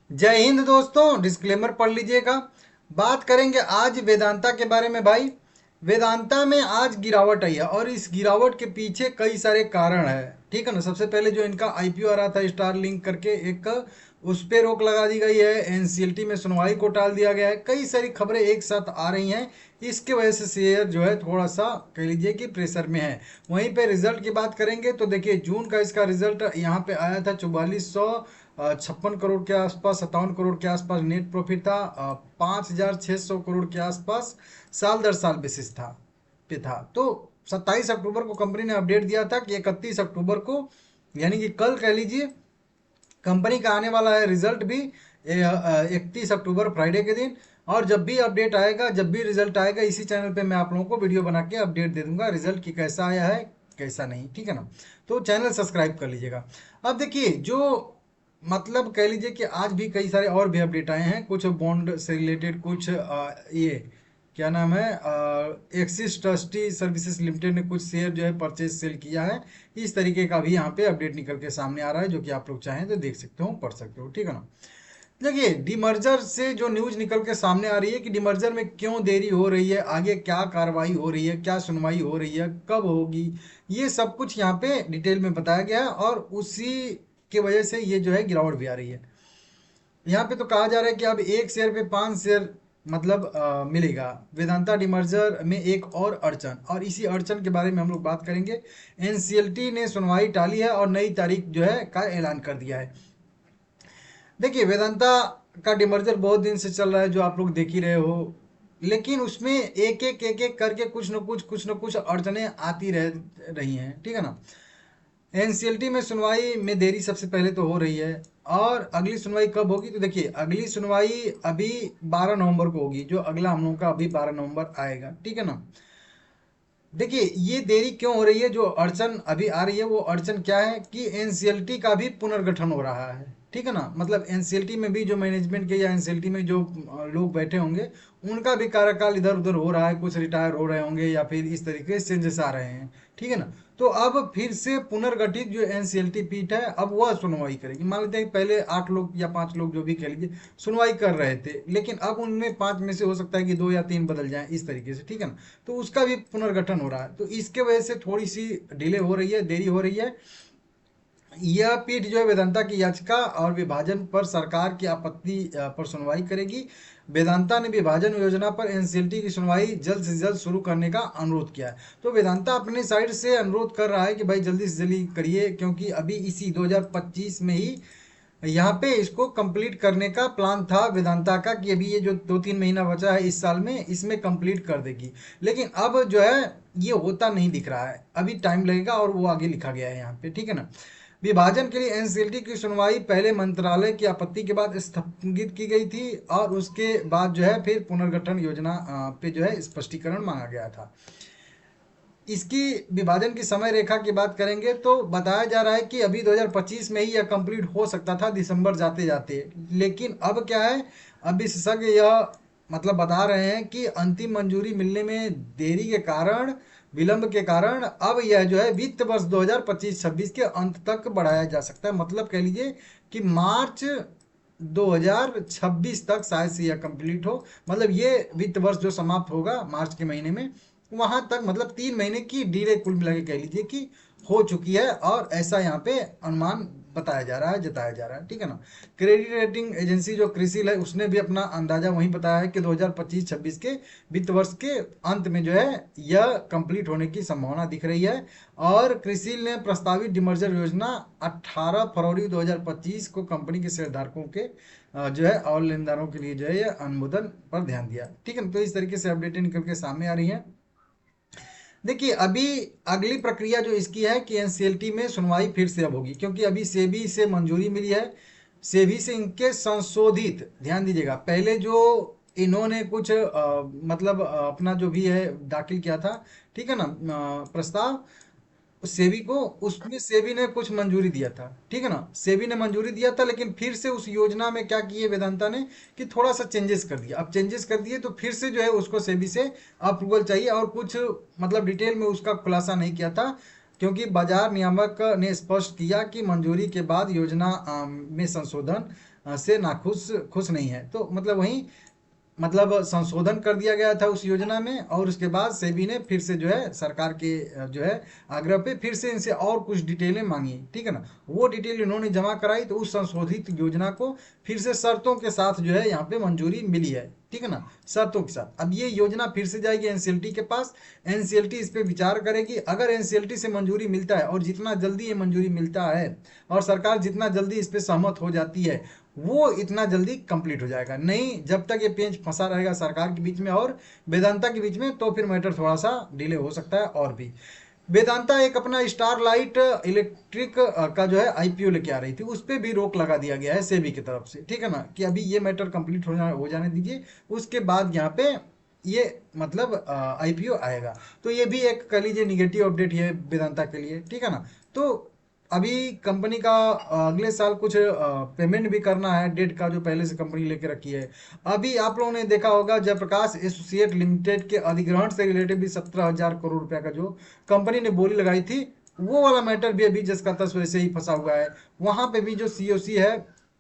जय हिंद दोस्तों, डिस्क्लेमर पढ़ लीजिएगा। बात करेंगे आज वेदांता के बारे में। भाई, वेदांता में आज गिरावट आई है और इस गिरावट के पीछे कई सारे कारण है। ठीक है ना। सबसे पहले जो इनका आईपीओ आ रहा था स्टार लिंक करके, एक उस पे रोक लगा दी गई है। एनसीएलटी में सुनवाई को टाल दिया गया है। कई सारी खबरें एक साथ आ रही हैं। इसके वजह से शेयर जो है थोड़ा सा कह लीजिए कि प्रेशर में है। वहीं पे रिजल्ट की बात करेंगे तो देखिए, जून का इसका रिजल्ट यहाँ पे आया था 4456 करोड़ के आसपास, 57 करोड़ के आसपास नेट प्रॉफिट था। 5600 करोड़ के आसपास साल दर साल बेसिस था पे था। तो 27 अक्टूबर को कंपनी ने अपडेट दिया था कि 31 अक्टूबर को, यानी कि कल कह लीजिए, कंपनी का आने वाला है रिजल्ट भी 31 अक्टूबर फ्राइडे के दिन। और जब भी अपडेट आएगा, जब भी रिजल्ट आएगा, इसी चैनल पे मैं आप लोगों को वीडियो बना के अपडेट दे दूंगा रिजल्ट की, कैसा आया है कैसा नहीं। ठीक है ना। तो चैनल सब्सक्राइब कर लीजिएगा। अब देखिए, जो मतलब कह लीजिए कि आज भी कई सारे और भी अपडेट आए हैं, कुछ बॉन्ड से रिलेटेड, कुछ ये क्या नाम है, एक्सिस ट्रस्टी सर्विसेज लिमिटेड ने कुछ शेयर जो है परचेज सेल किया है। इस तरीके का भी यहाँ पे अपडेट निकल के सामने आ रहा है, जो कि आप लोग चाहें तो देख सकते हो, पढ़ सकते हो। ठीक है ना। देखिए, डीमर्जर से जो न्यूज निकल के सामने आ रही है कि डीमर्जर में क्यों देरी हो रही है, आगे क्या कार्रवाई हो रही है, क्या सुनवाई हो रही है, कब होगी, ये सब कुछ यहाँ पे डिटेल में बताया गया है। और उसी की वजह से ये जो है गिरावट भी आ रही है। यहाँ पे तो कहा जा रहा है कि अब एक शेयर पे 5 शेयर मतलब मिलेगा। वेदांता डिमर्जर में एक और अड़चन, और इसी अड़चन के बारे में हम लोग बात करेंगे। एनसीएलटी ने सुनवाई टाली है और नई तारीख जो है का ऐलान कर दिया है। देखिए, वेदांता का डिमर्जर बहुत दिन से चल रहा है, जो आप लोग देख ही रहे हो। लेकिन उसमें एक एक करके कुछ न कुछ अड़चने आती रह रही हैं। ठीक है ना। एनसीएलटी में सुनवाई में देरी सबसे पहले तो हो रही है। और अगली सुनवाई कब होगी, तो देखिए, अगली सुनवाई अभी 12 नवंबर को होगी। जो अगला हम लोगों का अभी 12 नवंबर आएगा। ठीक है ना। देखिए, ये देरी क्यों हो रही है, जो अड़चन अभी आ रही है वो अड़चन क्या है कि एनसीएलटी का भी पुनर्गठन हो रहा है। ठीक है ना। मतलब एनसीएलटी में भी जो मैनेजमेंट के, या एनसीएलटी में जो लोग बैठे होंगे, उनका भी कार्यकाल इधर उधर हो रहा है। कुछ रिटायर हो रहे होंगे या फिर इस तरीके से चेंजेस आ रहे हैं। ठीक है ना। तो अब फिर से पुनर्गठित जो एनसीएलटी पीठ है, अब वह सुनवाई करेगी। मान लेते हैं पहले 8 लोग या 5 लोग जो भी कह लीजिए सुनवाई कर रहे थे, लेकिन अब उनमें 5 में से हो सकता है कि 2 या 3 बदल जाएं, इस तरीके से। ठीक है ना। तो उसका भी पुनर्गठन हो रहा है। तो इसके वजह से थोड़ी सी डिले हो रही है, देरी हो रही है। यह पीठ जो है वेदांता की याचिका और विभाजन पर सरकार की आपत्ति पर सुनवाई करेगी। वेदांता ने विभाजन योजना पर एनसीएलटी की सुनवाई जल्द से जल्द शुरू करने का अनुरोध किया है। तो वेदांता अपने साइड से अनुरोध कर रहा है कि भाई जल्दी से जल्दी करिए, क्योंकि अभी इसी 2025 में ही यहाँ पे इसको कंप्लीट करने का प्लान था वेदांता का, कि अभी ये जो 2-3 महीना बचा है इस साल में, इसमें कंप्लीट कर देगी। लेकिन अब जो है ये होता नहीं दिख रहा है, अभी टाइम लगेगा, और वो आगे लिखा गया है यहाँ पे। ठीक है ना। विभाजन के लिए एनसीएलटी की सुनवाई पहले मंत्रालय की आपत्ति के बाद स्थगित की गई थी, और उसके बाद जो है फिर पुनर्गठन योजना पे जो है स्पष्टीकरण मांगा गया था। इसकी विभाजन की समय रेखा की बात करेंगे तो बताया जा रहा है कि अभी 2025 में ही यह कंप्लीट हो सकता था, दिसंबर जाते जाते। लेकिन अब क्या है, अब विशेषज्ञ यह मतलब बता रहे हैं कि अंतिम मंजूरी मिलने में देरी के कारण, विलंब के कारण, अब यह जो है वित्त वर्ष 2025-26 के अंत तक बढ़ाया जा सकता है। मतलब कह लीजिए कि मार्च 2026 तक शायद से यह कंप्लीट हो। मतलब ये वित्त वर्ष जो समाप्त होगा मार्च के महीने में, वहां तक मतलब 3 महीने की डीले कुल मिला के कह लीजिए कि हो चुकी है। और ऐसा यहाँ पे अनुमान बताया जा रहा है, जताया जा रहा है। ठीक है ना। क्रेडिट रेटिंग एजेंसी जो क्रिसिल है, उसने भी अपना अंदाजा वहीं बताया है कि 2025-26 के वित्त वर्ष के अंत में जो है यह कंप्लीट होने की संभावना दिख रही है। और क्रिसिल ने प्रस्तावित डिमर्जर योजना 18 फरवरी 2025 को कंपनी के शेयरधारकों के जो है और लेनदारों के लिए जो है यह अनुमोदन पर ध्यान दिया। ठीक है ना। तो इस तरीके से अपडेटें निकल के सामने आ रही हैं। देखिए, अभी अगली प्रक्रिया जो इसकी है कि एनसीएलटी में सुनवाई फिर से अब होगी, क्योंकि अभी सेबी से मंजूरी मिली है। सेबी से इनके संशोधित, ध्यान दीजिएगा, पहले जो इन्होंने कुछ मतलब अपना जो भी है दाखिल किया था, ठीक है ना, प्रस्ताव सेबी को, उसमें सेबी ने कुछ मंजूरी दिया था। ठीक है ना। सेबी ने मंजूरी दिया था, लेकिन फिर से उस योजना में क्या किए वेदांता ने कि थोड़ा सा चेंजेस कर दिया। अब चेंजेस कर दिए तो फिर से जो है उसको सेबी से अप्रूवल चाहिए, और कुछ मतलब डिटेल में उसका खुलासा नहीं किया था। क्योंकि बाजार नियामक ने स्पष्ट किया कि मंजूरी के बाद योजना में संशोधन से नाखुश खुश नहीं है। तो मतलब वहीं मतलब संशोधन कर दिया गया था उस योजना में, और उसके बाद सेबी ने फिर से जो है सरकार के जो है आग्रह पे फिर से इनसे और कुछ डिटेलें मांगी, ठीक है ना। वो डिटेल इन्होंने जमा कराई, तो उस संशोधित योजना को फिर से शर्तों के साथ जो है यहाँ पे मंजूरी मिली है, ठीक है ना, शर्तों के साथ। अब ये योजना फिर से जाएगी एनसीएलटी के पास, एनसीएलटी इस पे विचार करेगी। अगर एनसीएलटी से मंजूरी मिलता है, और जितना जल्दी ये मंजूरी मिलता है और सरकार जितना जल्दी इस पे सहमत हो जाती है, वो इतना जल्दी कंप्लीट हो जाएगा। नहीं, जब तक ये पेंच फंसा रहेगा सरकार के बीच में और वेदांता के बीच में, तो फिर मैटर थोड़ा सा डिले हो सकता है। और भी वेदांता एक अपना स्टारलाइट इलेक्ट्रिक का जो है आईपीओ लेके आ रही थी, उस पर भी रोक लगा दिया गया है सेबी की तरफ से, ठीक है ना, कि अभी ये मैटर कंप्लीट हो जाने दीजिए, उसके बाद यहाँ पे ये मतलब आईपीओ आएगा। तो ये भी एक कह लीजिए निगेटिव अपडेट है वेदांता के लिए, ठीक है ना। तो अभी कंपनी का अगले साल कुछ पेमेंट भी करना है, डेट का जो पहले से कंपनी लेके रखी है। अभी आप लोगों ने देखा होगा जयप्रकाश एसोसिएट लिमिटेड के अधिग्रहण से रिलेटेड भी 17,000 करोड़ रुपया का जो कंपनी ने बोली लगाई थी, वो वाला मैटर भी अभी जस का तस वैसे ही फंसा हुआ है। वहां पे भी जो सीओसी है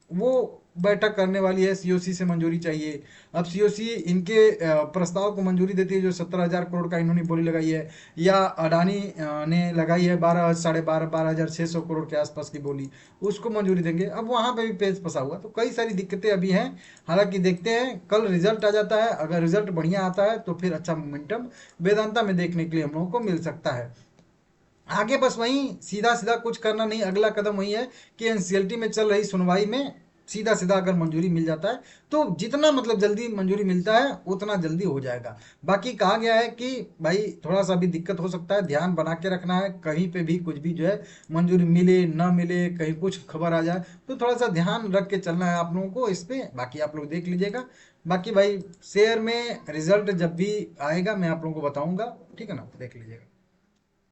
वो बैठक करने वाली है, सीओसी से मंजूरी चाहिए। अब सीओसी इनके प्रस्ताव को मंजूरी देती है जो 17,000 करोड़ का इन्होंने बोली लगाई है, या अडानी ने लगाई है 12 साढ़े 12,600 करोड़ के आसपास की बोली, उसको मंजूरी देंगे। अब वहां पे भी पेच फंसा हुआ, तो कई सारी दिक्कतें अभी हैं। हालांकि देखते हैं, कल रिजल्ट आ जाता है, अगर रिजल्ट बढ़िया आता है तो फिर अच्छा मोमेंटम वेदांता में देखने के लिए हम लोगों को मिल सकता है। आगे बस वही सीधा सीधा कुछ करना नहीं, अगला कदम वही है कि एनसीएलटी में चल रही सुनवाई में सीधा सीधा अगर मंजूरी मिल जाता है, तो जितना मतलब जल्दी मंजूरी मिलता है उतना जल्दी हो जाएगा। बाकी कहा गया है कि भाई थोड़ा सा भी दिक्कत हो सकता है, ध्यान बना के रखना है, कहीं पे भी कुछ भी जो है मंजूरी मिले ना मिले, कहीं कुछ खबर आ जाए, तो थोड़ा सा ध्यान रख के चलना है आप लोगों को इस पे। बाकी आप लोग देख लीजिएगा। बाकी भाई शेयर में रिजल्ट जब भी आएगा मैं आप लोगों को बताऊंगा, ठीक है ना, देख लीजिएगा।